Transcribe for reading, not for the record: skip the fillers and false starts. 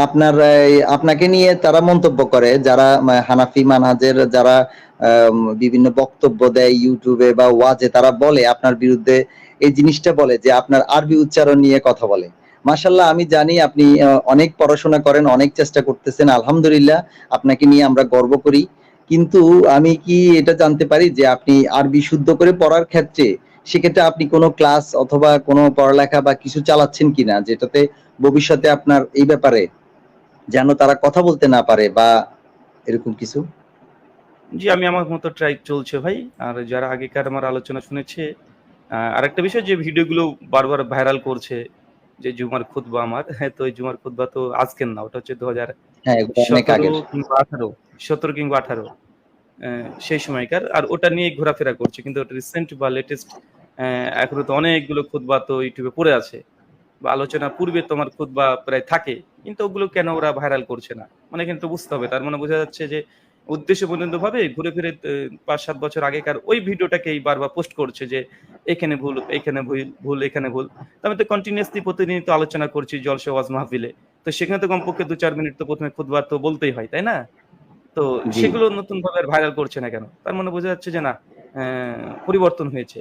আপনার আপনাকে নিয়ে তারা মন্তব্য করে যারা হানাফি মানহাজের যারা বিভিন্ন বক্তব্য দেয় ইউটিউবে বা ওয়াজে, তারা বলে আপনার বিরুদ্ধে এই জিনিসটা বলে যে আপনার আরবি উচ্চারণ নিয়ে কথা বলে। মাশাল্লাহ, আমি জানি আপনি অনেক পড়াশোনা করেন, অনেক চেষ্টা করতেছেন, আলহামদুলিল্লাহ, আপনাকে নিয়ে আমরা গর্ব করি। কিন্তু আমি কি এটা জানতে পারি যে আপনি আরবি শুদ্ধ করে পড়ার ক্ষেত্রে সেক্ষেত্রে আপনি কোনো ক্লাস অথবা কোনো পড়ালেখা বা কিছু চালাচ্ছেন কিনা, যেটাতে ভবিষ্যতে আপনার এই ব্যাপারে যেন তারা কথা বলতে না পারে বা এরকম কিছু? জি, আমি আমার মতো ট্রাই চলছে ভাই। আর যারা আগেকার আমার আলোচনা শুনেছে, আরেকটা বিষয় যে ভিডিওগুলো বারবার ভাইরাল করছে যে জুমার খুতবা আমার, হ্যাঁ, তো এই জুমার খুতবা তো আজকের না, ওটা হচ্ছে হ্যাঁ, এগুলো অনেক 2017 আগের। কিংবা 18, 17 কিংবা 18 সেই সময়কার। আর ওটা নিয়ে ঘোরাফেরা করছে। কিন্তু ওটা রিসেন্ট বা লেটেস্ট এখনো তো অনেকগুলো খুতবা তো ইউটিউবে পড়ে আছে। বা আলোচনা পূর্বে তোমার খুতবা প্রায় থাকে। কিন্তু ওগুলো কেন ওরা ভাইরাল করছে না? মানে কিন্তু বুঝতে হবে। তার মানে বোঝা যাচ্ছে যে উদ্দেশ্যপ্রণোদিতভাবে ঘুরে ফিরে ৫-৭ বছর আগেকার ওই ভিডিওটাকেই বারবার পোস্ট করছে যে এখানে ভুল, এখানে ভুল, এখানে ভুল। তো আমি তো কন্টিনিউয়াসলি প্রতিনিয়ত আলোচনা করছি জলসা ওয়াজ মাহফিলে। তো সেখানে তো কমপক্ষে ২-৪ মিনিট তো ১ম এ খুতবা তো বলতেই হয়, তাই না? তো জি। সেগুলো নতুনভাবে আর ভাইরাল করছে না কেন? তার মানে বোঝা যাচ্ছে যে না, পরিবর্তন হয়েছে।